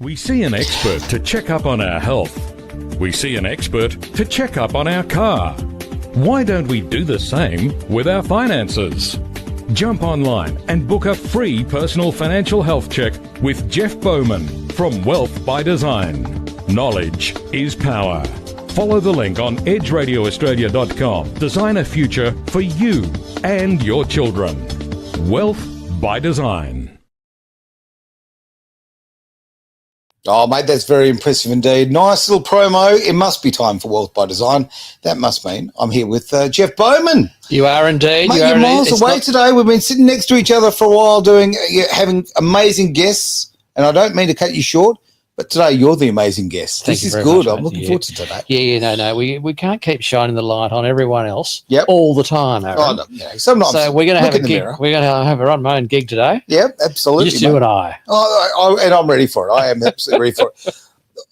We see an expert to check up on our health. We see an expert to check up on our car. Why don't we do the same with our finances? Jump online and book a free personal financial health check with Jeff Bowman from Wealth by Design. Knowledge is power. Follow the link on edgeradioaustralia.com. Design a future for you and your children. Wealth by Design. Oh, mate, that's very impressive indeed. Nice little promo. It must be time for Wealth by Design. That must mean I'm here with Jeff Bowman. You are indeed. Mate, you're miles away today. We've been sitting next to each other for a while having amazing guests, and I don't mean to cut you short, but today you're the amazing guest. This is good. I'm looking forward to today. No. We can't keep shining the light on everyone else Yep. all the time, Aaron. Oh, no, yeah. Sometimes so we're going to have a gig. mirror. We're going to have our own gig today. Yep, absolutely. Just you and I. And I'm ready for it. I am absolutely ready for it.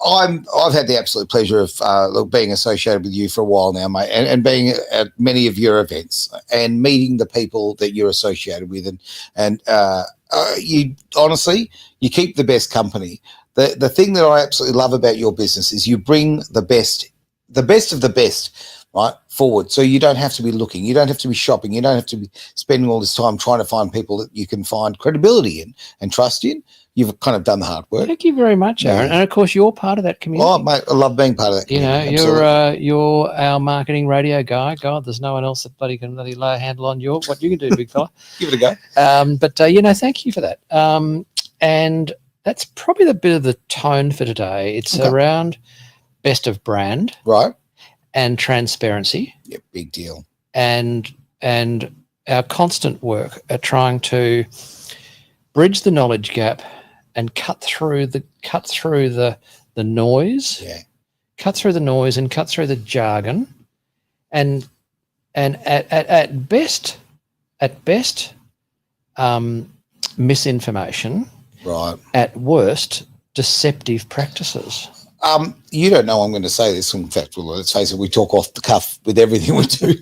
I've had the absolute pleasure of being associated with you for a while now, mate, and being at many of your events and meeting the people that you're associated with, and you honestly, you keep the best company. The thing that I absolutely love about your business is you bring the best of the best, right, forward. So you don't have to be looking, you don't have to be shopping, you don't have to be spending all this time trying to find people that you can find credibility in and trust in. You've kind of done the hard work. Thank you very much, Aaron. And of course, you're part of that community. Oh, mate, I love being part of that community. You're our marketing radio guy. God, there's no one else that can lay a handle on what you can do, big fella. Give it a go. Thank you for that. And that's probably the bit of the tone for today. It's around best of brand, right, and transparency. Yeah, big deal. And our constant work at trying to bridge the knowledge gap and cut through the noise. Yeah. Cut through the noise and cut through the jargon, and at best, misinformation. Right. At worst, deceptive practices. You don't know I'm going to say this. In fact, well, let's face it, we talk off the cuff with everything we do.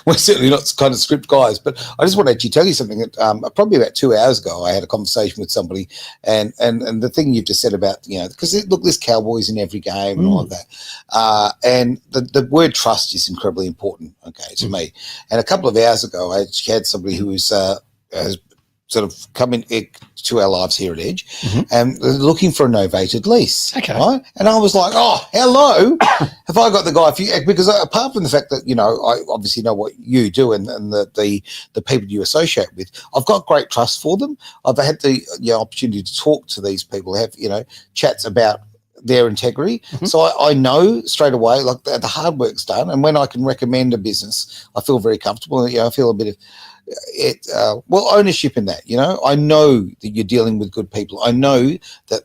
We're certainly not kind of script guys, but I just want to actually tell you something that probably about 2 hours ago, I had a conversation with somebody, and the thing you've just said about, because look, there's Cowboys in every game and all of that. And the word trust is incredibly important, to me. And a couple of hours ago, I had somebody who was, has sort of come into our lives here at Edge, and looking for a novated lease. Okay. Right? And I was like, oh, hello. Have I got the guy for you? Because apart from the fact that, I obviously know what you do and the people you associate with, I've got great trust for them. I've had the opportunity to talk to these people, have, chats about their integrity. So I know straight away, like the hard work's done. And when I can recommend a business, I feel very comfortable. I feel a bit of ownership in that. I know that you're dealing with good people. I know that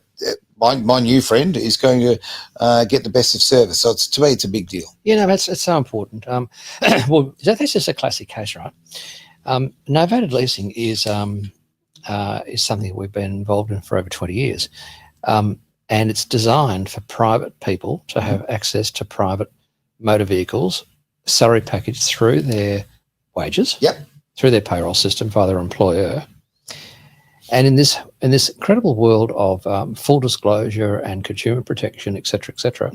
my new friend is going to get the best of service. So to me, it's a big deal. It's so important. Well, that's just a classic case, right? Novated leasing is something we've been involved in for over 20 years. And it's designed for private people to have access to private motor vehicles, salary package through their wages. Yep. Through their payroll system via their employer. And in this incredible world of full disclosure and consumer protection, et cetera,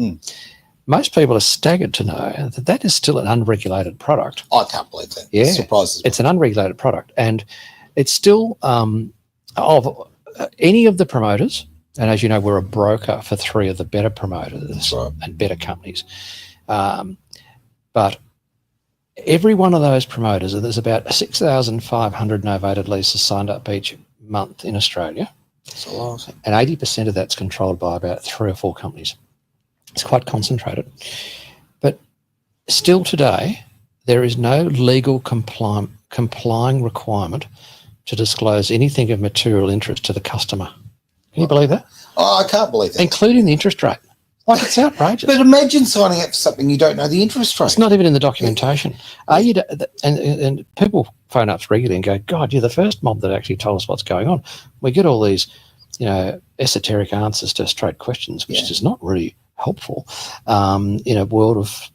most people are staggered to know that is still an unregulated product. I can't believe that. Yeah. Surprises me. It's an unregulated product. And it's still of any of the promoters, and as you know, we're a broker for 3 of the better promoters and better companies. But every one of those promoters, there's about 6,500 novated leases signed up each month in Australia. That's a lot. And 80% of that's controlled by about 3 or 4 companies. It's quite concentrated. But still today, there is no legal complying requirement to disclose anything of material interest to the customer. Can you believe that? Oh, I can't believe that. Including the interest rate. Like, it's outrageous. But imagine signing up for something you don't know the interest rate. It's not even in the documentation. And people phone up regularly and go, God, you're the first mob that actually told us what's going on. We get all these, esoteric answers to straight questions, which is not really helpful in a world of,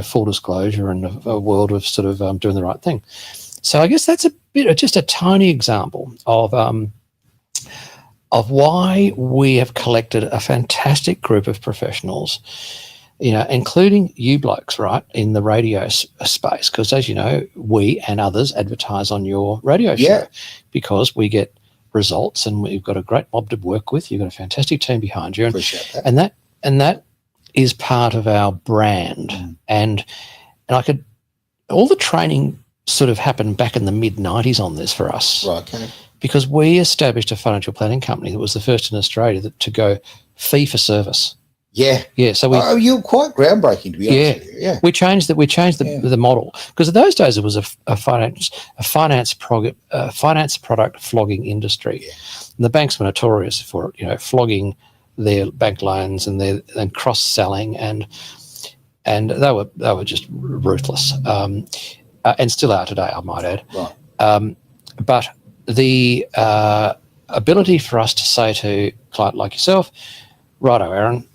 full disclosure and a world of sort of doing the right thing. So I guess that's just a tiny example of of why we have collected a fantastic group of professionals, including you blokes, right, in the radio space, because as you know, we and others advertise on your radio show because we get results and we've got a great mob to work with. You've got a fantastic team behind you. Appreciate that. And that is part of our brand. And all the training sort of happened back in the mid-90s on this for us. Right, okay. Because we established a financial planning company that was the first in Australia to go fee for service. Yeah. Yeah. So you're quite groundbreaking, to be honest with you. Yeah. We changed the model, because in those days it was a finance product flogging industry. Yeah. And the banks were notorious for it, flogging their bank loans and cross selling, and they were just ruthless, and still are today, I might add. Right. But the ability for us to say to a client like yourself, righto, Aaron,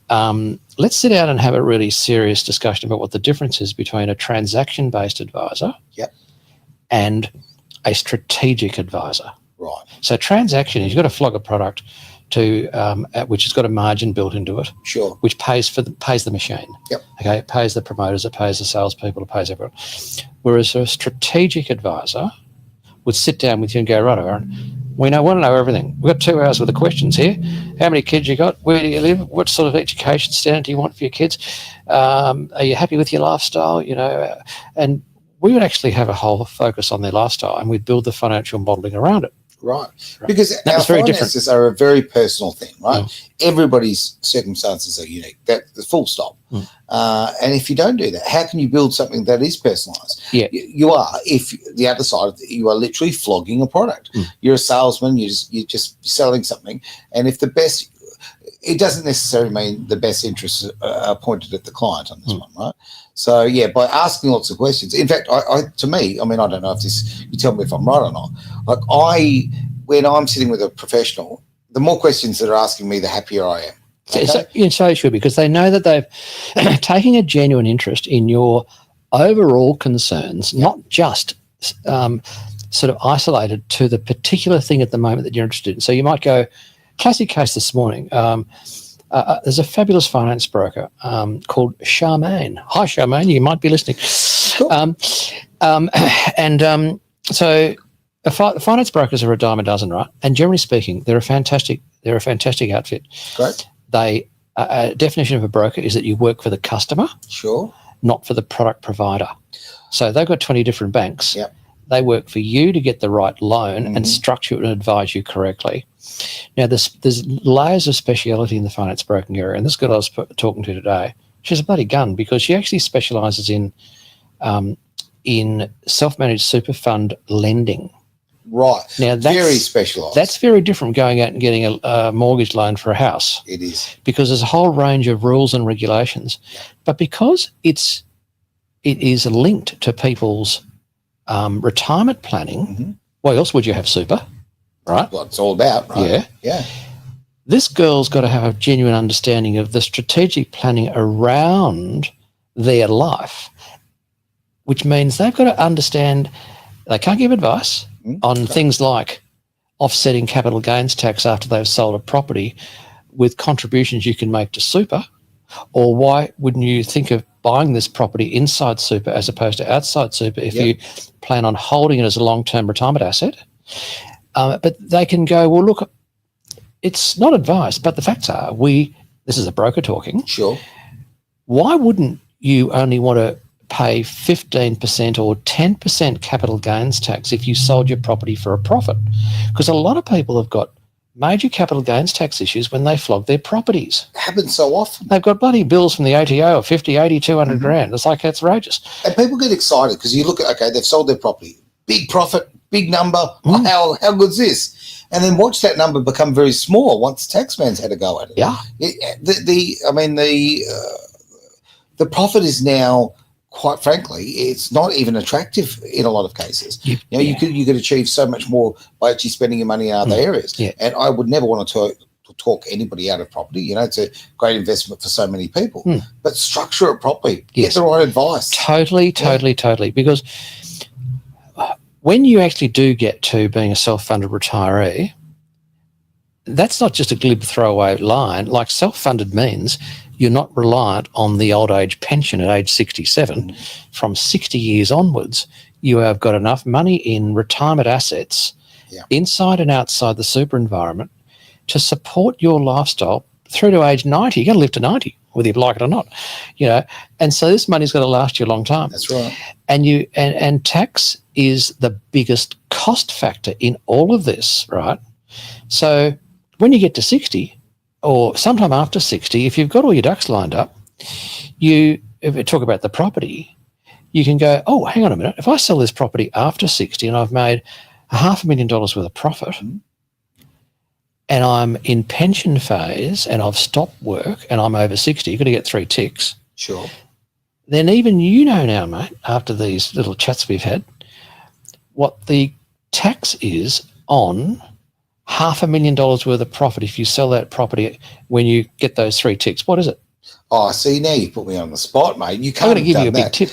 let's sit down and have a really serious discussion about what the difference is between a transaction-based advisor and a strategic advisor. Right. So transaction is you've got to flog a product which has got a margin built into it. Sure. Which pays the machine. Yep. Okay. It pays the promoters, it pays the salespeople, it pays everyone. Whereas a strategic advisor would sit down with you and go, right, Aaron, we want to know everything. We've got 2 hours worth of questions here. How many kids you got? Where do you live? What sort of education standard do you want for your kids? Are you happy with your lifestyle? And we would actually have a whole focus on their lifestyle, and we'd build the financial modelling around it. Right. Because our finances are a very personal thing, right? Everybody's circumstances are unique. That's full stop. And if you don't do that, how can you build something that is personalised? Yeah. You are. If the other side, you are literally flogging a product. You're a salesman. You're just selling something. And if it doesn't necessarily mean the best interests are pointed at the client on this one, right? So, by asking lots of questions. In fact, to me, I don't know if you tell me if I'm right or not. When I'm sitting with a professional, the more questions that are asking me, the happier I am. Okay? So it should be, because they know that they've taken a genuine interest in your overall concerns, not just sort of isolated to the particular thing at the moment that you're interested in. So you might go, classic case this morning, there's a fabulous finance broker called Charmaine. Hi, Charmaine, you might be listening. Cool. So finance brokers are a dime a dozen, right? And generally speaking, they're a fantastic outfit. Great. A definition of a broker is that you work for the customer, sure, not for the product provider. So they've got 20 different banks. Yep. They work for you to get the right loan and structure it and advise you correctly. Now, there's layers of speciality in the finance broking area, and this girl I was talking to today, she's a bloody gun, because she actually specialises in self-managed super fund lending. Right. Now, that's very specialised. That's very different from going out and getting a mortgage loan for a house. It is. Because there's a whole range of rules and regulations. But because it is linked to people's retirement planning, why else would you have super? Right? What it's all about, right? Yeah. This girl's got to have a genuine understanding of the strategic planning around their life, which means they've got to understand they can't give advice on things like offsetting capital gains tax after they've sold a property with contributions you can make to super, or why wouldn't you think of buying this property inside super as opposed to outside super if you plan on holding it as a long-term retirement asset. But they can go, well, look, it's not advice, but the facts are this is a broker talking. Sure. Why wouldn't you only want to pay 15% or 10% capital gains tax if you sold your property for a profit? Because a lot of people have got major capital gains tax issues when they flog their properties. It happens so often. They've got bloody bills from the ATO of 50, 80, 200 grand. It's like, it's outrageous. And people get excited because you look at, okay, they've sold their property. Big profit, big number. How good's this? And then watch that number become very small once the taxman's had a go at it. Yeah. The profit is now, quite frankly, it's not even attractive in a lot of cases. You could achieve so much more by actually spending your money in other areas. Yeah. And I would never want to talk anybody out of property. It's a great investment for so many people. But structure it properly. Get the right advice. Totally. Because when you actually do get to being a self-funded retiree, that's not just a glib throwaway line. Like self-funded means you're not reliant on the old age pension at age 67. From 60 years onwards, you have got enough money in retirement assets inside and outside the super environment to support your lifestyle through to age 90. You're going to live to 90, whether you like it or not, And so this money's going to last you a long time. That's right. And tax is the biggest cost factor in all of this, right? So when you get to 60 or sometime after 60, if you've got all your ducks lined up, if we talk about the property, you can go, oh, hang on a minute. If I sell this property after 60 and I've made $500,000 worth of profit and I'm in pension phase and I've stopped work and I'm over 60, you've got to get 3 ticks. Sure. Then even now, mate, after these little chats we've had, what the tax is on $500,000 worth of profit if you sell that property when you get those 3 ticks. What is it? Oh, see, now you put me on the spot, mate. You I'm can't going to give you a big tip.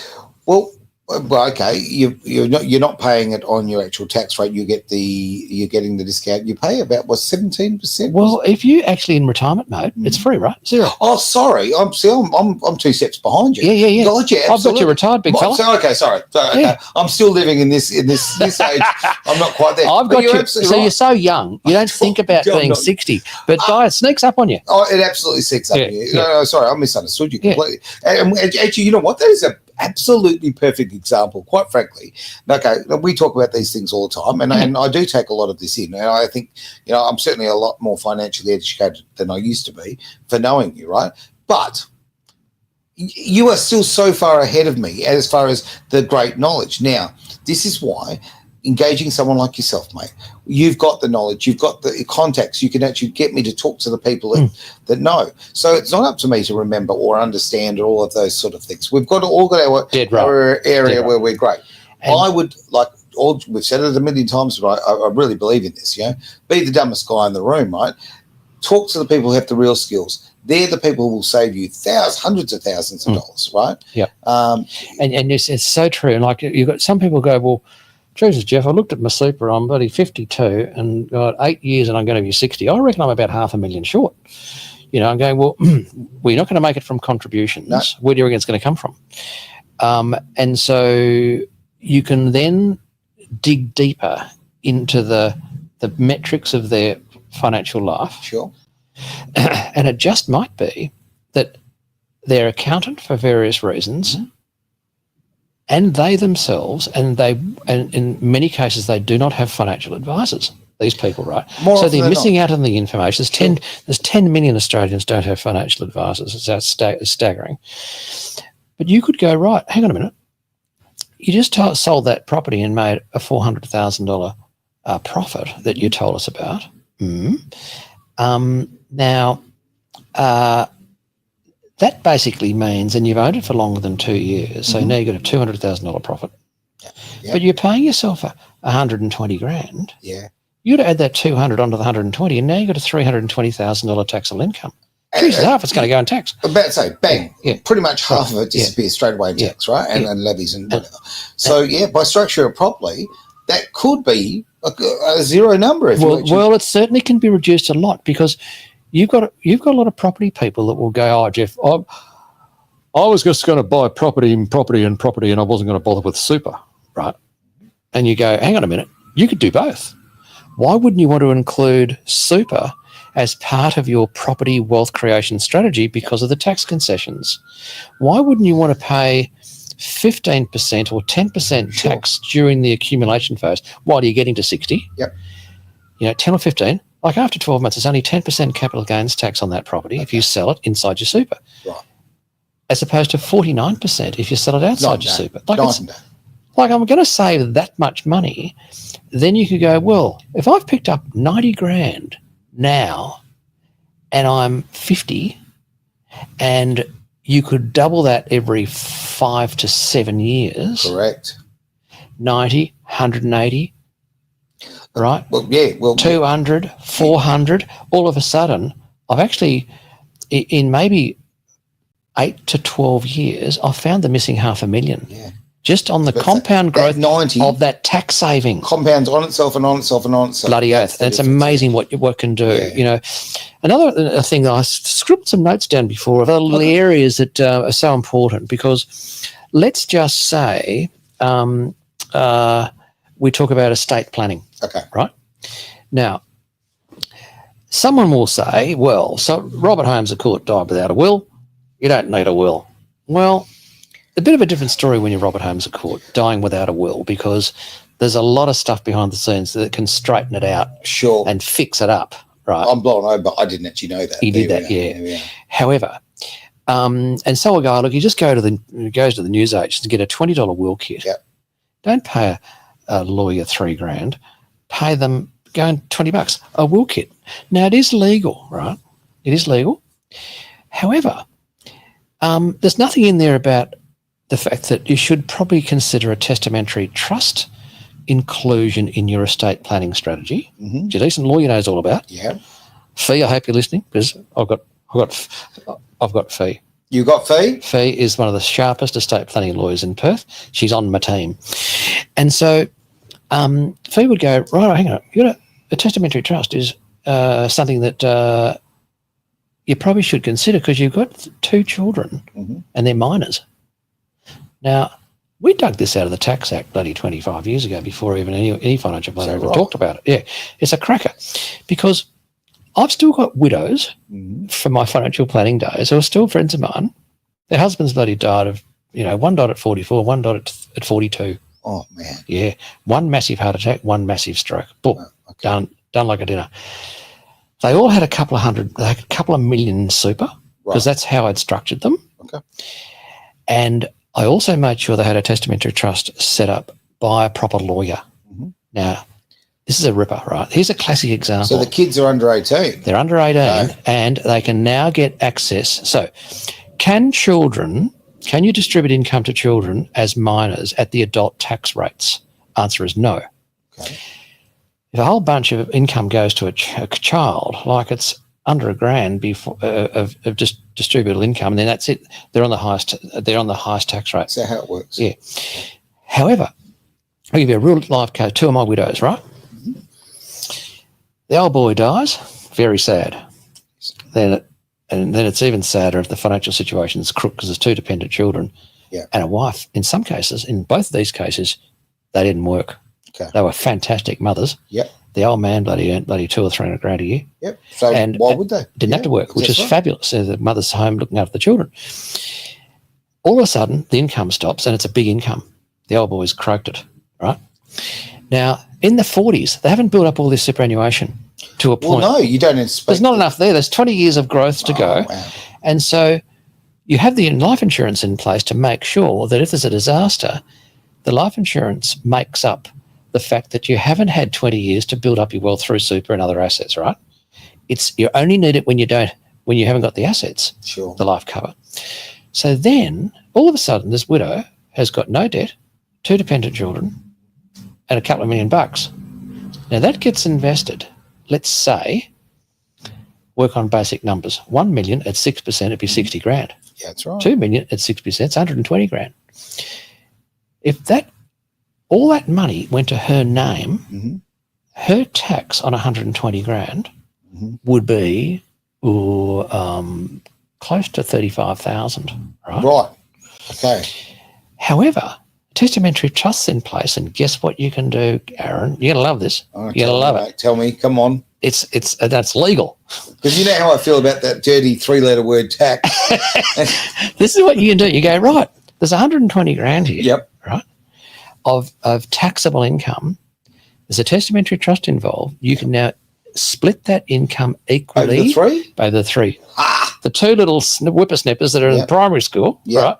Well, okay, you're not paying it on your actual tax rate. You're getting the discount. You pay about 17%. Well, if you actually in retirement mode, it's free, right? 0. Oh, sorry, I'm 2 steps behind you. Yeah. Gotcha, I've got you retired, big fella. Okay, sorry. Okay. I'm still living in this age. I'm not quite there. I've got you. So right. You're so young, you don't think about being 60, but it sneaks up on you. Oh, it absolutely sneaks up on you. No, sorry, I misunderstood you completely. And actually, you know what? That is a absolutely perfect example, quite frankly. Okay, we talk about these things all the time, and I do take a lot of this in, and I think, I'm certainly a lot more financially educated than I used to be for knowing you, right? But you are still so far ahead of me as far as the great knowledge. Now, this is why engaging someone like yourself, mate, you've got the knowledge, you've got the contacts, you can actually get me to talk to the people that know. So it's not up to me to remember or understand or all of those sort of things. We've got our area where we're great. And I would we've said it a million times, but I really believe in this, be the dumbest guy in the room, right? Talk to the people who have the real skills. They're the people who will save you hundreds of thousands of dollars, right? Yeah. And it's so true. And like you've got some people go, well, Jesus, Jeff, I looked at my super, I'm bloody 52 and got 8 years and I'm going to be 60. I reckon I'm about $500,000 short. I'm going, well, we're not going to make it from contributions. No. Where do you reckon it's going to come from? And so you can then dig deeper into the metrics of their financial life. Sure. And it just might be that their accountant, for various reasons, and they themselves, and in many cases, they do not have financial advisors, these people, right? So they're missing out on the information. There's 10 million Australians don't have financial advisors. It's staggering. But you could go, right, hang on a minute. You just sold that property and made a $400,000 profit that you told us about. Now, that basically means, and you've owned it for longer than 2 years, so now you've got a $200,000 profit. Yeah. But you're paying yourself $120,000. Yeah. You'd add that 200 onto the 120, and now you've got a $320,000 taxable income. Jesus, half it's going to go in tax. I'm about to say, bang, pretty much half of it disappears straight away in tax, right? And levies and whatever. So, by structuring it properly, that could be a zero number. Well, it certainly can be reduced a lot because you've got a lot of property people that will go, oh, Jeff, I was just going to buy property, and I wasn't going to bother with super, right? And you go, hang on a minute, you could do both. Why wouldn't you want to include super as part of your property wealth creation strategy because of the tax concessions? Why wouldn't you want to pay 15% or 10% tax during the accumulation phase while you're getting to 60? Yep. 10 or 15. Like after 12 months, there's only 10% capital gains tax on that property if you sell it inside your super. Right. As opposed to 49% if you sell it outside your super. Like I'm going to save that much money. Then you could go, well, if I've picked up 90 grand now and I'm 50 and you could double that every 5 to 7 years. Correct. 90, 180, right? Well, 200, 400. All of a sudden, I've actually, in maybe 8 to 12 years, I've found the missing $500,000. Yeah. just on the But compound that growth 90 of that tax saving. compounds on itself and on itself and on itself. Bloody That's oath. the And it's difference. amazing what can do. Yeah. You know, another thing that I scribbled some notes down before of other areas that are so important, because let's just say we talk about estate planning. Okay. Right? Now, someone will say, well, so Robert Holmes of Court died without a will. You don't need a will. Well, a bit of a different story when you're Robert Holmes of Court, dying without a will, because there's a lot of stuff behind the scenes that can straighten it out Sure. and fix it up, right? I'm blown over, but I didn't actually know that. He did that, yeah. There we are. However, and so a guy, look, you just goes to the newsagents and get a $20 will kit. Yep. Don't pay a lawyer $3,000. Pay them going $20 a will kit. Now it is legal, right? It is legal. However, there's nothing in there about the fact that you should probably consider a testamentary trust inclusion in your estate planning strategy. Mm-hmm. Which a decent lawyer knows all about. Yeah. Fee, I hope you're listening, because I've got Fee. You got Fee? Fee is one of the sharpest estate planning lawyers in Perth. She's on my team. And so Fee would go, right, hang on, a testamentary trust is something that you probably should consider because you've got 2 children and they're minors. Now, we dug this out of the Tax Act bloody 25 years ago before even any financial planner ever talked about it. Yeah, it's a cracker because I've still got widows from my financial planning days who are still friends of mine. Their husbands bloody died of, one died at 44, one died at 42. Oh, man. Yeah, one massive heart attack, one massive stroke. Boom, done like a dinner. They all had a couple of million super because that's how I'd structured them. Okay. And I also made sure they had a testamentary trust set up by a proper lawyer. Now, this is a ripper, right? Here's a classic example. So the kids are under 18. They're under 18 and they can now get access. So can you distribute income to children as minors at the adult tax rates? Answer is no. Okay. If a whole bunch of income goes to a child, like it's under $1,000 before of just distributable income, and then that's it. They're on the highest tax rate. Is that how it works? Yeah. However, I'll give you a real life case. 2 of my widows, right? The old boy dies, very sad. Then it's even sadder if the financial situation is crook because there's 2 dependent children and a wife. In some cases, in both of these cases, they didn't work. Okay. They were fantastic mothers. Yep. The old man bloody earned $200,000 or $300,000 a year. Yep. So why would they? Didn't have to work, which is fabulous. So the mother's home looking after the children. All of a sudden, the income stops and it's a big income. The old boy's croaked it, right? Now, in the 40s, they haven't built up all this superannuation to a point. Well, no, you don't expect. There's not enough there. There's 20 years of growth to go. Wow. And so you have the life insurance in place to make sure that if there's a disaster, the life insurance makes up the fact that you haven't had 20 years to build up your wealth through super and other assets, right? You only need it when you haven't got the assets, Sure. the life cover. So then all of a sudden this widow has got no debt, 2 dependent children, and a couple of $1 million. Now that gets invested. Let's say, work on basic numbers. 1 million at 6%, it'd be 60 grand. Yeah, that's right. 2 million at 6%, it's 120 grand. If all that money went to her name, her tax on 120 grand would be close to 35,000, right? Right. Okay. However, testamentary trust's in place, and guess what you can do, Aaron? You're gonna love this. You're gonna love it. Mate. Tell me, come on. That's legal. Because you know how I feel about that dirty 3-letter word tax. This is what you can do. You go, right, there's 120 grand here. Yep. Right. Of taxable income. There's a testamentary trust involved. You can now split that income equally. Over the 3? Over the 3. The 2 little whippersnippers that are in primary school, right?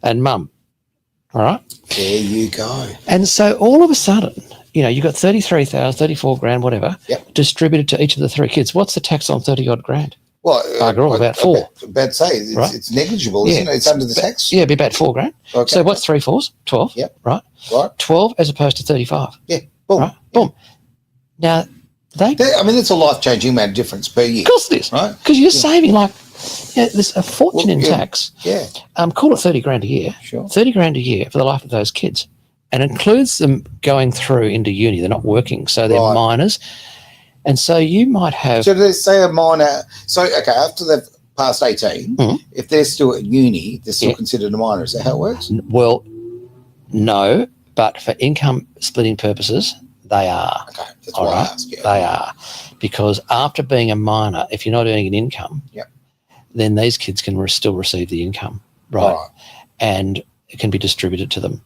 And mum. All right. There you go. And so all of a sudden, you've got 33,000, 34 grand, whatever, distributed to each of the 3 kids. What's the tax on 30 odd grand? Well, about 4. About to say, it's negligible, isn't it? It's under the tax. Yeah, it'd be about 4 grand. Okay. So what's 3 fours? 12. Yep. Right. Right. 12 as opposed to 35. Yeah. Boom. Right. Boom. Now, it's a life-changing amount of difference per year. Of course it is. Right. Because you're saving Yeah, there's a fortune in tax. Yeah. Call it 30 grand a year. Sure. 30 grand a year for the life of those kids. And includes them going through into uni. They're not working, so they're minors. And so you might have... So let's say a minor... So, okay, after they've passed 18, if they're still at uni, they're still considered a minor. Is that how it works? Well, no, but for income splitting purposes, they are. Okay, that's why I asked. Yeah. They are. Because after being a minor, if you're not earning an income, then these kids can still receive the income, right? And it can be distributed to them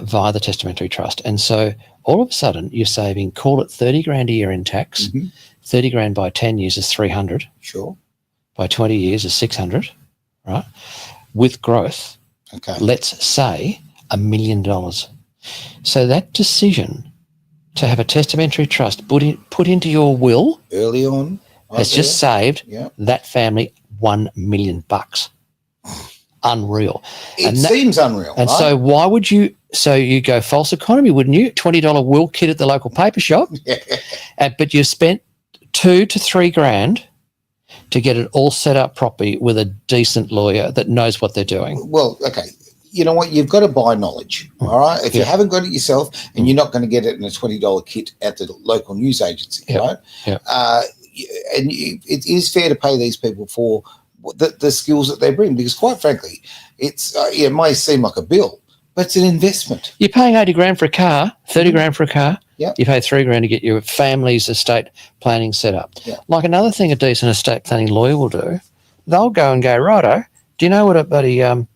via the testamentary trust. And so all of a sudden you're saving, call it 30 grand a year in tax, 30 grand by 10 years is 300. Sure. By 20 years is 600, right? With growth, let's say $1 million. So that decision to have a testamentary trust put into your will early on has just saved that family $1 million. Unreal. It seems unreal. And right? so why would you? So you go false economy, wouldn't you? $20 will kit at the local paper shop, but you spent $2 to $3 grand to get it all set up properly with a decent lawyer that knows what they're doing. Well, okay. You know what? You've got to buy knowledge, all right? If you haven't got it yourself and you're not going to get it in a $20 kit at the local news agency, right? And it is fair to pay these people for the skills that they bring because, quite frankly, it's it may seem like a bill, but it's an investment. You're paying 80 grand for a car, 30 grand for a car. You pay 3 grand to get your family's estate planning set up. Like another thing a decent estate planning lawyer will do, they'll go and go, righto, do you know what a bloody an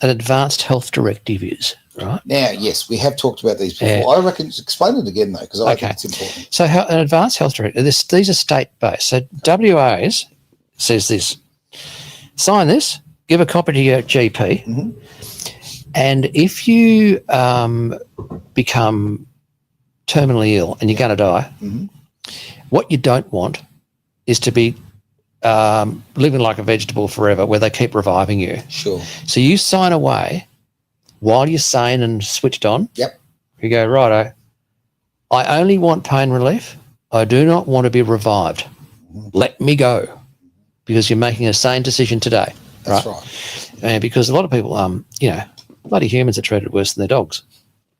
advanced health directive is, right? Now, yes, we have talked about these before. I reckon, explain it again, though, because I think it's important. So an advanced health directive, these are state-based. So WA's says this, sign this, give a copy to your GP, and if you become terminally ill and you're going to die, what you don't want is to be living like a vegetable forever where they keep reviving you. Sure. So you sign away while you're sane and switched on. You go, righto, I only want pain relief. I do not want to be revived. Let me go, because you're making a sane decision today. That's right. And because a lot of people, bloody humans are treated worse than their dogs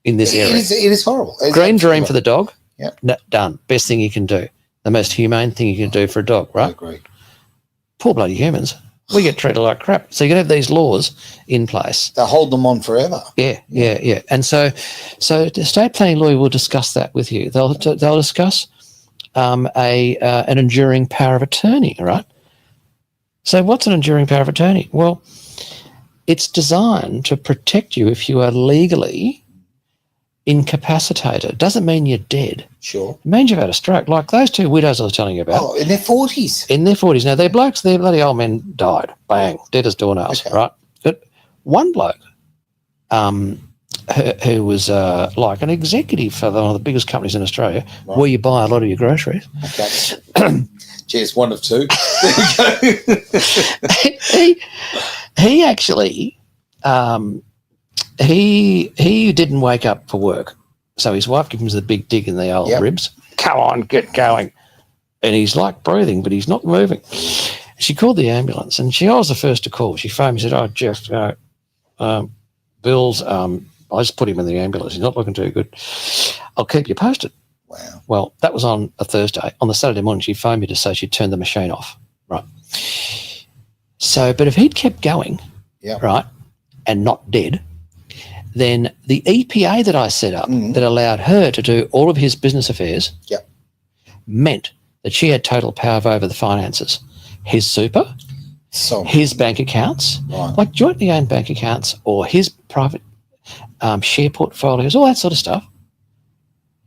in this area. It is horrible. Green dream for the dog. Done. Best thing you can do. The most humane thing you can do for a dog, right? I agree. Poor bloody humans. We get treated like crap. So you can have these laws in place. They'll hold them on forever. Yeah. And so the estate planning lawyer will discuss that with you. They'll discuss an enduring power of attorney, right? So what's an enduring power of attorney? Well, it's designed to protect you if you are legally incapacitated. It doesn't mean you're dead. Sure. It means you've had a stroke, like those two widows I was telling you about. Oh, in their 40s. In their 40s. Now, they're blokes, their bloody old men died. Bang. Dead as doornails, right? But one bloke who was like an executive for one of the biggest companies in Australia, where you buy a lot of your groceries. Okay. Cheers, one of two. There you go. he actually... He didn't wake up for work. So his wife gives him the big dig in the old ribs. Come on, get going. And he's like breathing, but he's not moving. She called the ambulance, and I was the first to call. She phoned me and said, "Oh, Jeff, Bill's, I just put him in the ambulance. He's not looking too good. I'll keep you posted." Wow. Well, that was on a Thursday. On the Saturday morning, she phoned me to say she'd turned the machine off. Right. So, but if he'd kept going, right, and not dead, then the EPA that I set up that allowed her to do all of his business affairs meant that she had total power over the finances. His super, his bank accounts, like jointly owned bank accounts, or his private share portfolios, all that sort of stuff.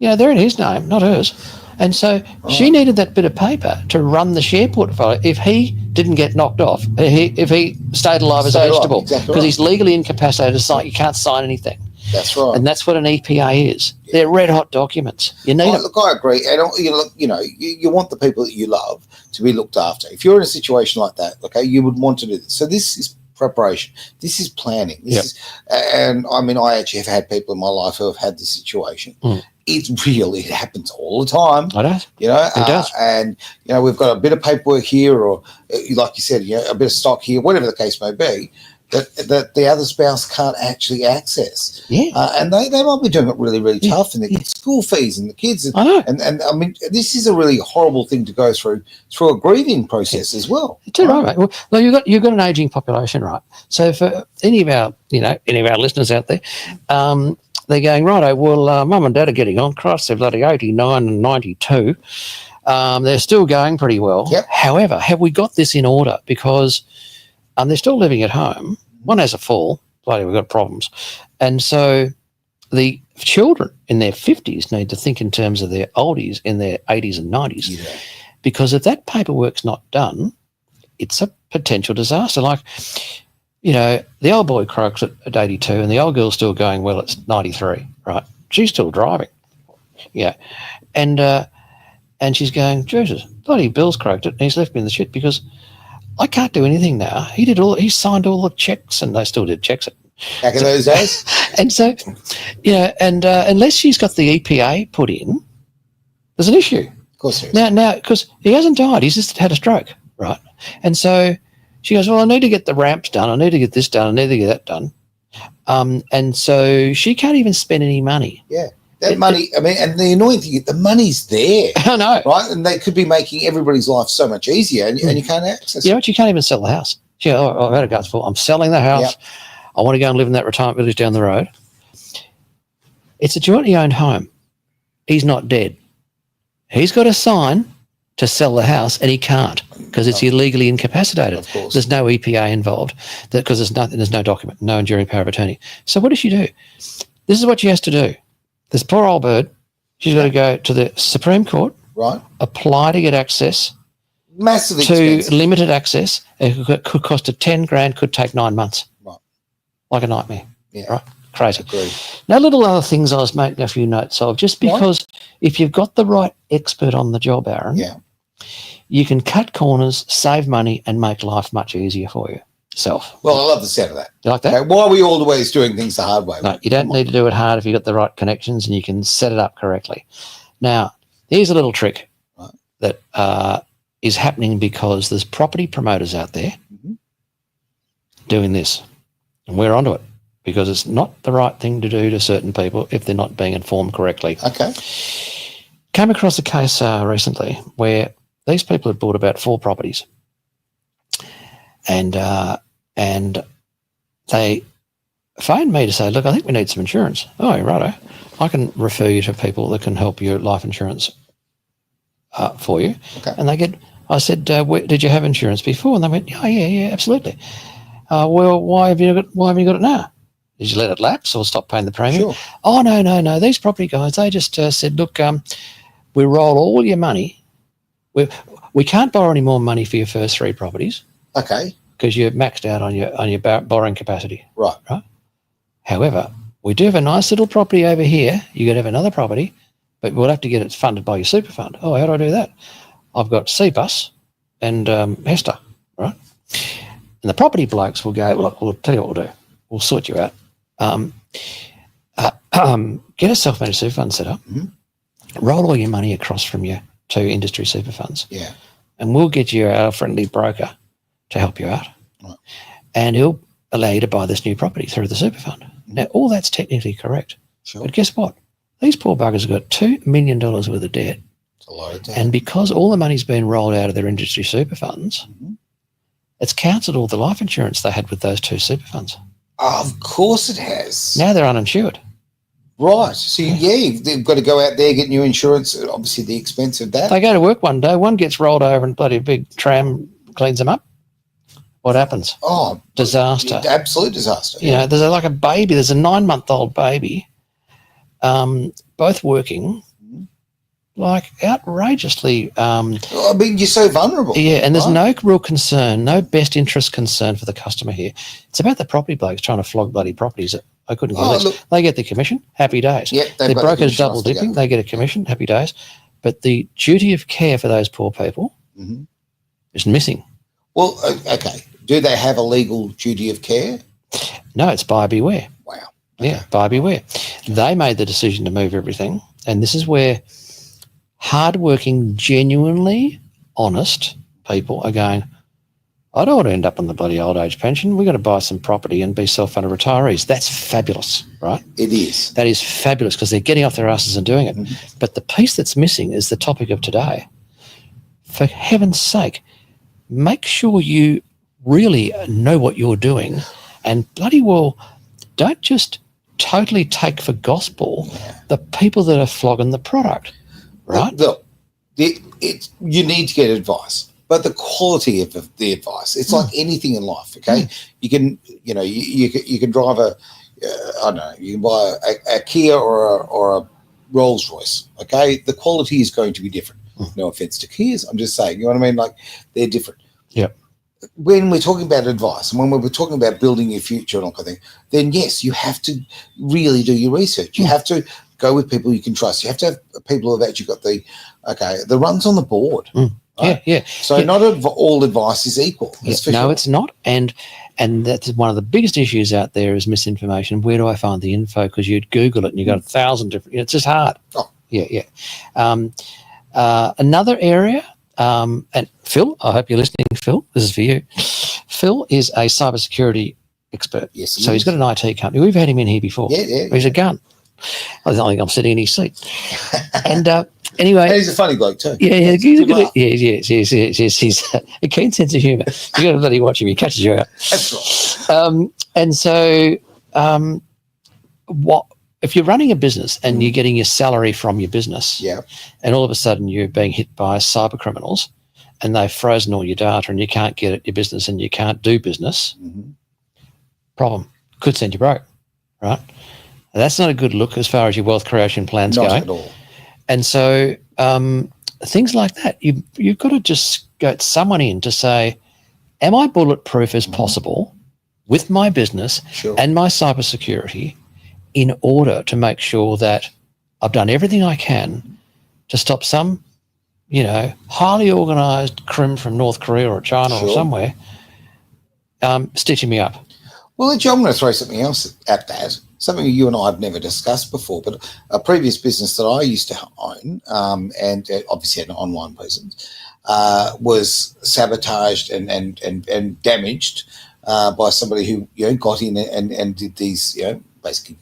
They're in his name, not hers. And so she needed that bit of paper to run the share portfolio if he didn't get knocked off, if he stayed alive as a vegetable, because he's legally incapacitated to sign. You can't sign anything. That's right. And that's what an EPA is. They're red hot documents. You need them. Look, I agree. And you want the people that you love to be looked after. If you're in a situation like that, okay, you would want to do this. So this is preparation. This is planning. This Yep. is, and I mean, I actually have had people in my life who have had this situation. It happens all the time. I don't. You know, It does. and you know, we've got a bit of paperwork here, or like you said, you know, a bit of stock here, whatever the case may be, that the other spouse can't actually access. Yeah. And they might be doing it really, really tough, and they get school fees and the kids. I know. And I mean, this is a really horrible thing to go through a grieving process as well. Too right, mate. Well, no, you've got an aging population, right? So for any of our listeners out there, they're going, righto, well, mum and dad are getting on. Christ, they're bloody 89 and 92. They're still going pretty well. Yep. However, have we got this in order? Because they're still living at home. One has a fall. Bloody, we've got problems. And so the children in their 50s need to think in terms of their oldies in their 80s and 90s. Yeah. Because if that paperwork's not done, it's a potential disaster. Like, you know, the old boy croaks at 82 and the old girl's still going well at 93, right? She's still driving. Yeah. And she's going, Jesus, bloody Bill's croaked it and he's left me in the shit because I can't do anything now. He signed all the checks and they still did checks. Back in those days. And so, you know, and unless she's got the EPA put in, there's an issue. Of course there is. Now, because he hasn't died, he's just had a stroke, right? And so she goes, well, I need to get the ramps done. I need to get this done. I need to get that done. And so she can't even spend any money. Yeah. That money, I mean, and the annoying thing is the money's there. I know. Right? And they could be making everybody's life so much easier and you can't access You it. know what? You can't even sell the house. She goes, oh, I've had a guts full. I'm selling the house. Yep. I want to go and live in that retirement village down the road. It's a jointly owned home. He's not dead. He's got a sign to sell the house and he can't because it's illegally incapacitated. Of course. There's no EPA involved because there's no document, no enduring power of attorney. So what does she do? This is what she has to do. This poor old bird, she's got to go to the Supreme Court, Right? apply to get access Massively to expensive. limited access. It could cost her 10 grand, could take 9 months. Right. Like a nightmare. Yeah. Right? Crazy. Agreed. Now, little other things I was making a few notes of, just because if you've got the right expert on the job, Aaron, Yeah. you can cut corners, save money, and make life much easier for yourself. Well, I love the sound of that. You like that? Okay, why are we always doing things the hard way? No, you don't need to do it hard if you've got the right connections and you can set it up correctly. Now, here's a little trick Right. that is happening because there's property promoters out there Mhm. doing this. And we're onto it because it's not the right thing to do to certain people if they're not being informed correctly. Okay. Came across a case recently where these people had bought about 4 properties and they phoned me to say, look, I think we need some insurance. Oh, righto. I can refer you to people that can help your life insurance for you. Okay. And I said, did you have insurance before? And they went, oh, yeah, absolutely. Well, why have you got it now? Did you let it lapse or stop paying the premium? Sure. Oh, no. These property guys, they just said, look, we roll all your money. We can't borrow any more money for your first 3 properties Okay. because you're maxed out on your borrowing capacity. Right. However, we do have a nice little property over here. You could have another property, but we'll have to get it funded by your super fund. Oh, how do I do that? I've got CBUS and Hester, right? And the property blokes will go, look, we'll tell you what we'll do. We'll sort you out. Get a self-managed super fund set up. Mhm. Roll all your money across from your 2 industry super funds, Yeah. and we'll get you our friendly broker to help you out. Right. And he'll allow you to buy this new property through the super fund. Now, all that's technically correct. Sure. But guess what? These poor buggers have got $2 million worth of debt. It's a lot of time. And because all the money's been rolled out of their industry super funds, Mhm. it's cancelled all the life insurance they had with those 2 super funds. Of course it has. Now they're uninsured. Right. So, they've got to go out there, get new insurance, obviously the expense of that. They go to work one day, one gets rolled over and bloody big tram cleans them up. What happens? Oh, Disaster. absolute disaster. You know, there's like a baby, there's a 9-month-old baby, both working, like outrageously. I mean, you're so vulnerable. Yeah, and there's right? no real concern, no best interest concern for the customer here. It's about the property blokes trying to flog bloody properties that they couldn't get less. Look. They get the commission, happy days. Yep, they've The got broker's commission double off the dipping, go. they get a commission, happy days. But the duty of care for those poor people Mhm. is missing. Well, okay. do they have a legal duty of care? No, it's buyer beware. Wow. Yeah, buyer beware. They made the decision to move everything, and this is where hardworking, genuinely honest people are going, I don't want to end up on the bloody old age pension. We've got to buy some property and be self-funded retirees. That's fabulous, right? It is. That is fabulous because they're getting off their asses and doing it. Mm-hmm. But the piece that's missing is the topic of today. For heaven's sake, make sure you really know what you're doing, and bloody well, don't just totally take for gospel the people that are flogging the product, right? Look, you need to get advice. But the quality of the advice, it's like anything in life, okay? You can, you can drive I don't know, you can buy a Kia or a Rolls Royce, okay? The quality is going to be different. No offense to Kias, I'm just saying, you know what I mean? Like, they're different. Yep. When we're talking about advice and when we're talking about building your future and all kind of thing, then yes, you have to really do your research. You have to go with people you can trust. You have to have people who've actually got the runs on the board. Right? Yeah. So not all advice is equal. No, sure. It's not. And that's one of the biggest issues out there is misinformation. Where do I find the info? Because you'd Google it and you got 1,000 different. It's just hard. Oh. Yeah. Another area, and Phil, I hope you're listening. Phil, this is for you. Phil is a cybersecurity expert. Yes, so he's got an IT company. We've had him in here before. Yeah. He's a gun. I don't think I'm sitting in his seat. And anyway, and he's a funny bloke too. Yeah, he's a good. Yes. He's a keen sense of humour. You got to bloody watch him; he catches you out. That's right. And so, what if you're running a business and you're getting your salary from your business? Yeah. And all of a sudden you're being hit by cyber criminals, and they've frozen all your data, and you can't get at your business, and you can't do business. Mm-hmm. Problem could send you broke, right? That's not a good look as far as your wealth creation plans go. Not at all. And so things like that, you've got to just get someone in to say, am I bulletproof as possible with my business and my cybersecurity in order to make sure that I've done everything I can to stop some, highly organised crim from North Korea or China or somewhere stitching me up. Well, John, I'm going to throw something else at that. Something you and I have never discussed before, but a previous business that I used to own, and obviously had an online presence, was sabotaged and damaged by somebody who got in and did these basically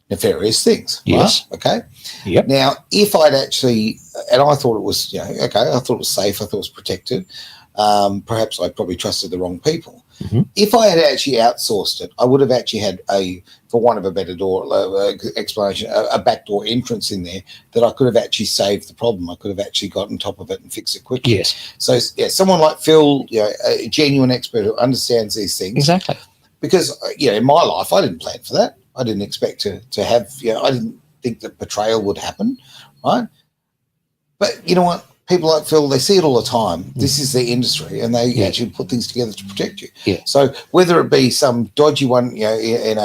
nefarious things. Yes. Right? Okay. Yep. Now, if I'd actually, and I thought it was I thought it was safe, I thought it was protected. Perhaps I probably trusted the wrong people. Mm-hmm. If I had actually outsourced it, I would have actually had for want of a better explanation, a backdoor entrance in there that I could have actually saved the problem. I could have actually got on top of it and fixed it quickly. Yes. So someone like Phil, a genuine expert who understands these things. Exactly. Because in my life, I didn't plan for that. I didn't expect to have. I didn't think that betrayal would happen, right? But you know what? People like Phil, they see it all the time. This is their industry, and they actually put things together to protect you. Yeah. So whether it be some dodgy one, in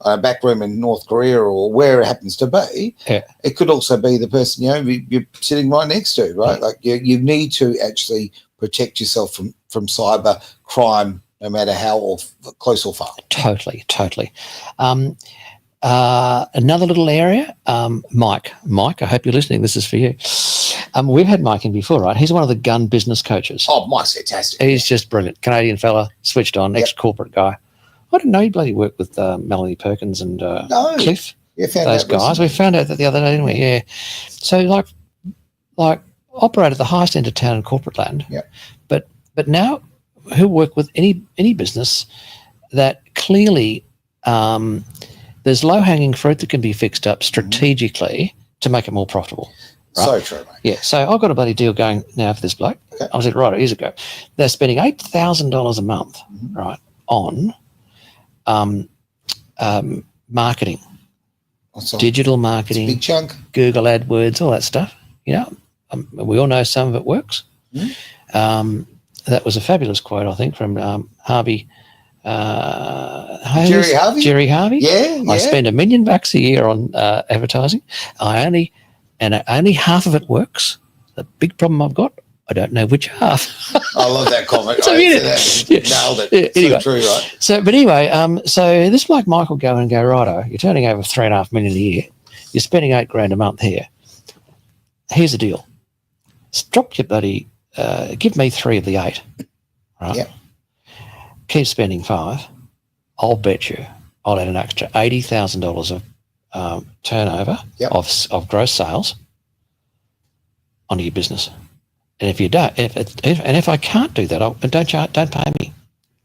a back room in North Korea or where it happens to be, it could also be the person you're sitting right next to, right? Like you need to actually protect yourself from cyber crime, no matter how close or far. Totally. Another little area, Mike, I hope you're listening. This is for you. We've had Mike in before, right? He's one of the gun business coaches. Oh, Mike's fantastic. He's just brilliant. Canadian fella, switched on, ex-corporate guy. I didn't know he bloody worked with Melanie Perkins and Cliff. Yeah, those guys. We found out that the other day, didn't we? Yeah. So like operate at the highest end of town in corporate land. Yeah. But now he'll work with any business that clearly there's low-hanging fruit that can be fixed up strategically to make it more profitable. Right? So true, mate. Yeah, so I've got a bloody deal going now for this bloke. Okay. I was at right years ago. They're spending $8,000 a month, right, on marketing, digital marketing, big chunk, Google AdWords, all that stuff. We all know some of it works. That was a fabulous quote, I think, from Harvey. Jerry Harvey. Jerry Harvey. Yeah. I spend $1 million a year on advertising. Only half of it works. The big problem I've got, I don't know which half. I love that comment. So, Nailed it. Yeah, anyway. So true, right? So, but anyway, so this bloke Mike will go in and go, righto, you're turning over $3.5 million a year. You're spending $8,000 a month here. Here's the deal. Drop your bloody, give me 3 of the 8, right? Yeah. Keep spending 5. I'll bet you I'll add an extra $80,000 of turnover of gross sales onto your business. And if you don't, if I can't do that, don't pay me.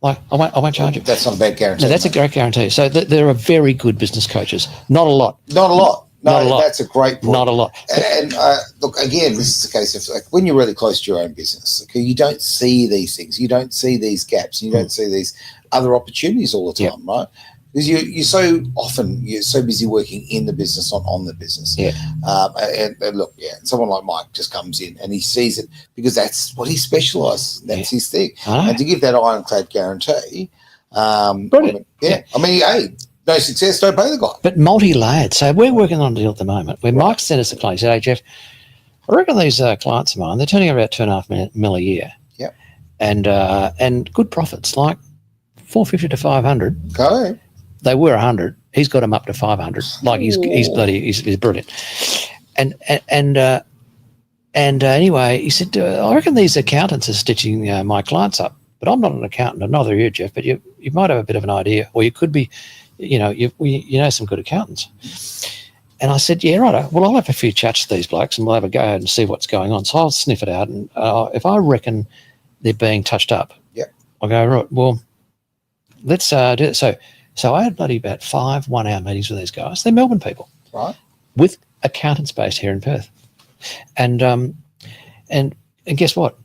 Like I won't charge you. That's not a bad guarantee. No, that's a great guarantee. So there are very good business coaches. Not a lot. Not a lot. No, Not a lot. That's a great point. Not a lot. And look, again, this is a case of like when you're really close to your own business, okay, you don't see these things, you don't see these gaps, you don't see these other opportunities all the time, right? Because you're so busy working in the business, not on the business. Yeah. And look, someone like Mike just comes in and he sees it because that's what he specialises. That's his thing. And to give that ironclad guarantee, brilliant. I mean, hey, no success, don't pay the guy. But multi-layered. So we're working on a deal at the moment where Mike sent us a client. He said, hey, Jeff, I reckon these clients of mine, they're turning about $2.5 million a year. Yep. And good profits, like 450 to 500. Okay. They were 100. He's got them up to 500. Like he's brilliant. And anyway, he said, I reckon these accountants are stitching my clients up. But I'm not an accountant, and neither are you, Jeff. But you might have a bit of an idea, or you could be, you know some good accountants. And I said, yeah, right. Well, I'll have a few chats to these blokes, and we'll have a go and see what's going on. So I'll sniff it out, and if I reckon they're being touched up, I'll go, right, well, let's do it. So I had bloody about 5 1-hour meetings with these guys. They're Melbourne people, right? With accountants based here in Perth, and guess what?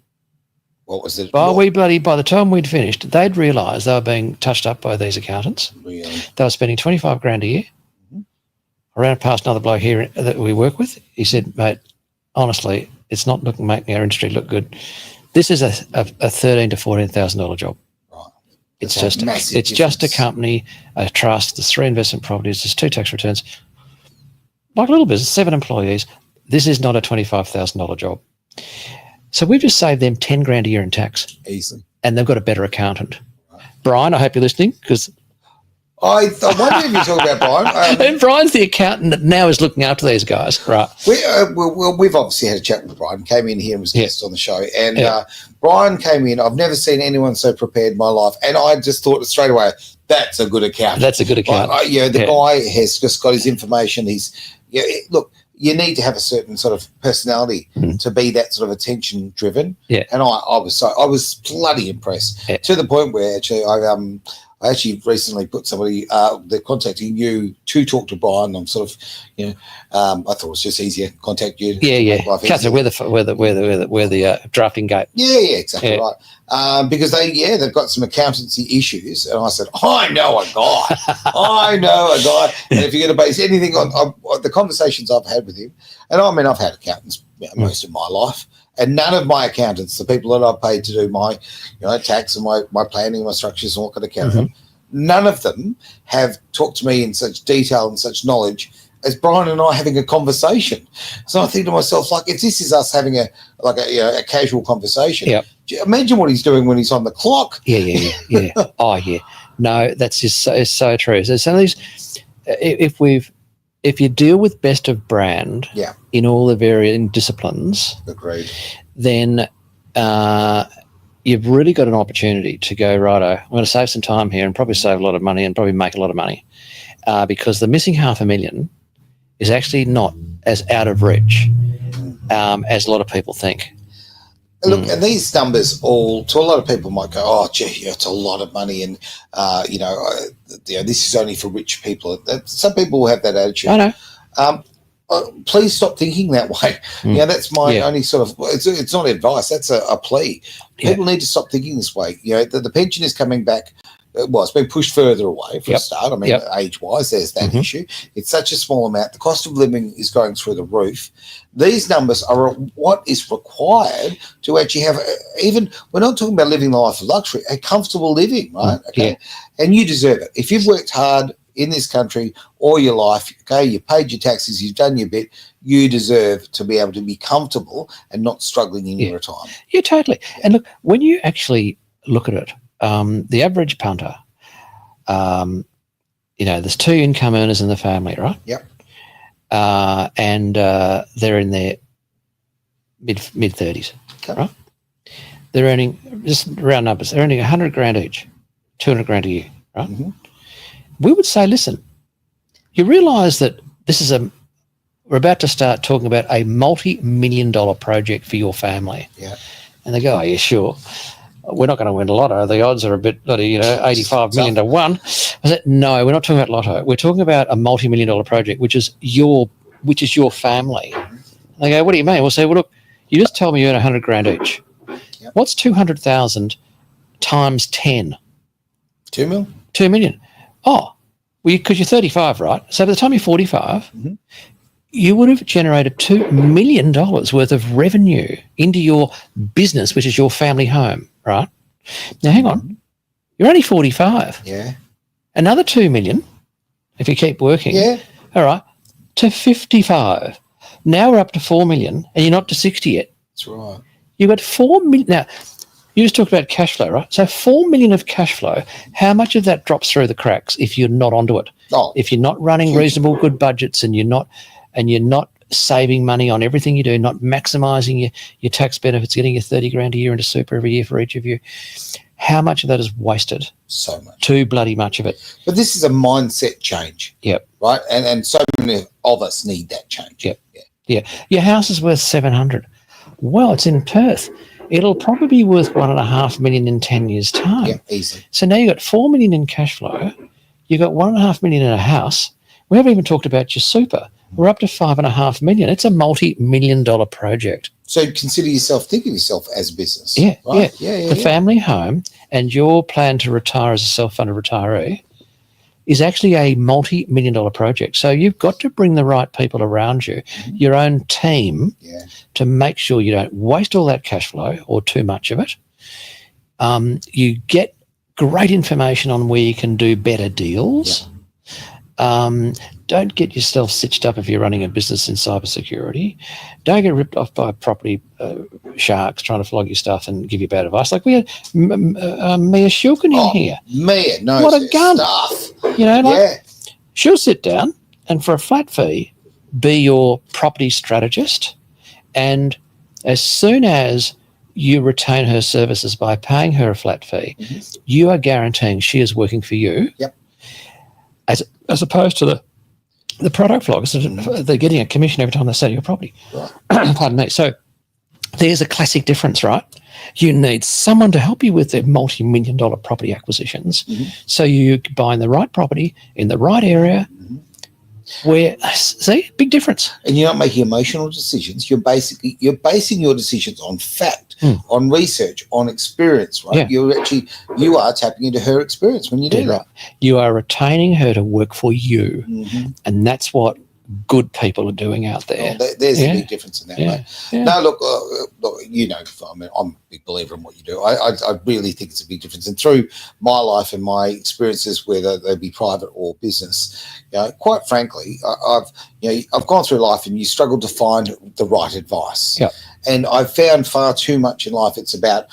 What was it? By the time we'd finished, they'd realised they were being touched up by these accountants. Really? They were spending $25,000 a year. I ran past another bloke here that we work with. He said, mate, honestly, it's not making our industry look good. This is a $13,000 to $14,000 job. Right. It's just a company, a trust, there's 3 investment properties, there's 2 tax returns. Like a little business, 7 employees. This is not a $25,000 job. So we've just saved them $10,000 a year in tax. Easily. And they've got a better accountant. Right. Brian, I hope you're listening, because I wonder if you're talking about Brian. And Brian's the accountant that now is looking after these guys, right? We've obviously had a chat with Brian. Came in here and was a guest on the show. And Brian came in. I've never seen anyone so prepared in my life. And I just thought straight away, that's a good accountant. That's a good accountant. The guy has just got his information. Look, you need to have a certain sort of personality to be that sort of attention driven. Yeah. And I was bloody impressed to the point where actually I actually recently put somebody, they're contacting you to talk to Brian. I'm sort of, I thought it was just easier to contact you. Yeah. Catherine, we're the drafting gate. Yeah, exactly right. Because they've got some accountancy issues. And I said, I know a guy. And if you're going to base anything on the conversations I've had with him, and I mean, I've had accountants most of my life, and none of my accountants, the people that I've paid to do my, tax and my planning, my structures and what kind of account, none of them have talked to me in such detail and such knowledge as Brian and I having a conversation. So I think to myself, like, if this is us having a casual conversation, imagine what he's doing when he's on the clock. Yeah. Oh, yeah. No, that's just so true. So some of these, if you deal with best of brand in all the varying disciplines, agreed, then you've really got an opportunity to go, righto, I'm going to save some time here and probably save a lot of money and probably make a lot of money, because the missing $500,000 is actually not as out of reach as a lot of people think. Look, and these numbers all, to a lot of people might go, oh, gee, it's a lot of money, and, this is only for rich people. Some people will have that attitude. I know. Please stop thinking that way. That's my only sort of, it's not advice, that's a plea. People need to stop thinking this way. The pension is coming back. Well, it's been pushed further away for a start. I mean, age-wise, there's that issue. It's such a small amount. The cost of living is going through the roof. These numbers are what is required to actually have, even, we're not talking about living the life of luxury, a comfortable living, right? Okay. And you deserve it. If you've worked hard, in this country all your life. Okay, you paid your taxes, you've done your bit. You deserve to be able to be comfortable and not struggling in your retirement. Yeah, totally. And look, when you actually look at it, the average punter, there's 2 income earners in the family, right? Yep. And they're in their mid 30s, right? They're earning, just round numbers, they're earning 100 grand each, 200 grand a year, right? Mm-hmm. We would say, listen, you realise that we're about to start talking about a multi-million-dollar project for your family. Yeah. And they go, oh, yeah, sure. We're not going to win a lotto. The odds are a bit, 85 million to 1. I said, no, we're not talking about lotto. We're talking about a multi-million-dollar project, which is your family. And they go, what do you mean? We'll say, well, look, you just told me you earn 100 grand each. Yep. What's 200,000 times 10? 2 million. 2 million. Oh, well, because you're 35, right? So by the time you're 45, you would have generated $2 million worth of revenue into your business, which is your family home, right? Now, hang on. You're only 45. Yeah. Another 2 million, if you keep working. Yeah. All right, to 55. Now we're up to 4 million, and you're not to 60 yet. That's right. You've got 4 million. Now, you just talked about cash flow, right? So 4 million of cash flow, how much of that drops through the cracks if you're not onto it? Oh, if you're not running reasonable good budgets and you're not saving money on everything you do, not maximising your tax benefits, getting your 30 grand a year into super every year for each of you, how much of that is wasted? So much. Too bloody much of it. But this is a mindset change. Yep. Right? And so many of us need that change. Yep. Yeah. Your house is worth 700. Well, it's in Perth. It'll probably be worth 1.5 million in 10 years' time. Yeah, easily. So now you've got 4 million in cash flow. You've got 1.5 million in a house. We haven't even talked about your super. We're up to 5.5 million. It's a multi-million-dollar project. So think of yourself as a business. Yeah, right? yeah. The family home and your plan to retire as a self-funded retiree is actually a multi-million-dollar project. So you've got to bring the right people around you, your own team, to make sure you don't waste all that cash flow or too much of it. You get great information on where you can do better deals. Don't get yourself stitched up if you're running a business in cybersecurity. Don't get ripped off by property sharks trying to flog your stuff and give you bad advice. Like we had Mia Shulkin in here. Mia knows what a gun stuff. She'll sit down and for a flat fee be your property strategist, and as soon as you retain her services by paying her a flat fee, you are guaranteeing she is working for you. Yep. As opposed to the product floggers, they're getting a commission every time they sell your property. Right. Pardon me. So there's a classic difference, right? You need someone to help you with their multi-million-dollar property acquisitions. So you're buying the right property in the right area. Where, see, big difference. And you're not making emotional decisions. You're basing your decisions on fact, on research, on experience, right? Yeah. You are tapping into her experience when you do that. Right. You are retaining her to work for you. And that's what good people are doing out there. There's a big difference in that, mate. Yeah. No, look, I'm a big believer in what you do. I really think it's a big difference. And through my life and my experiences, whether they be private or business, quite frankly, I've gone through life and you struggle to find the right advice. Yeah. And I've found far too much in life it's about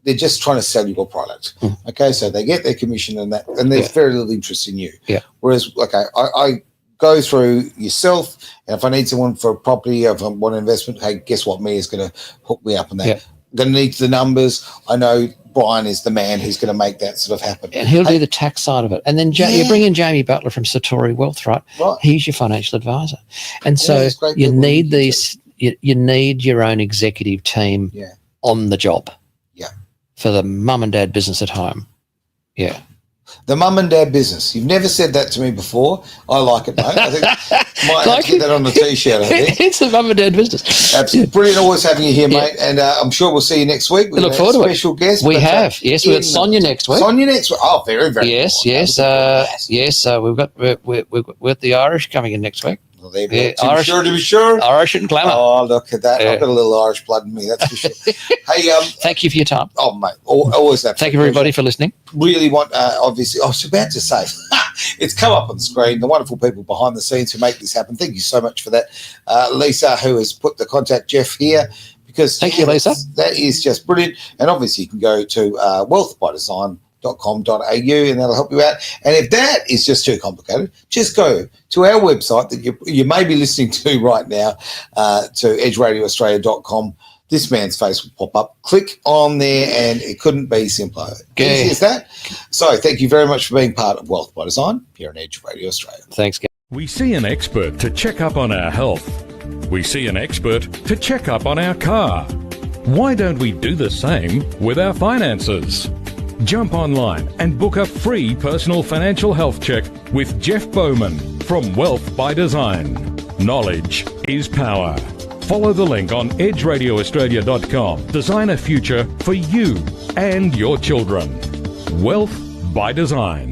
they're just trying to sell you a product. Okay, so they get their commission and there's very little interest in you. Yeah. Whereas, I go through yourself, and if I need someone for a property, if I want an investment, hey, guess what? Mia's going to hook me up on that. Yeah. Going to need the numbers. I know Brian is the man who's going to make that sort of happen. And he'll do the tax side of it. And then you bring in Jamie Butler from Satori Wealth, right? He's your financial advisor. And so you need you need your own executive team on the job for the mum and dad business at home. Yeah. The mum and dad business. You've never said that to me before. I like it, mate. I think might have to get that on the T-shirt, I think. It's a mum and dad business. Absolutely. Brilliant always having you here, mate. And I'm sure we'll see you next week. We look forward to it. Special guest. We have. Yes, we've got Sonia next week. Sonia next week. Oh, very, very Yes, cool. yes. We're at the Irish coming in next week. Well, there Yeah, you go. Irish- To be sure. Irish and glamour. Oh, look at that. Yeah. I've got a little Irish blood in me, that's for sure. Hey, Thank you for your time. oh, mate, always that. Thank you, everybody, for listening. Really want, obviously, I was about to say, it's come up on the screen, the wonderful people behind the scenes who make this happen. Thank you so much for that. Lisa, who has put the contact Jeff here, because Thank you, Lisa. that is just brilliant. And obviously, you can go to wealthbydesign.com.au and that'll help you out. And if that is just too complicated, just go to our website that you may be listening to right now, to edgeradioaustralia.com. This man's face will pop up. Click on there, and it couldn't be simpler. Okay. Easy as that. So, thank you very much for being part of Wealth by Design here on Edge Radio Australia. Thanks, guys. We see an expert to check up on our health. We see an expert to check up on our car. Why don't we do the same with our finances? Jump online and book a free personal financial health check with Jeff Bowman from Wealth by Design. Knowledge is power. Follow the link on edgeradioaustralia.com. Design a future for you and your children. Wealth by Design.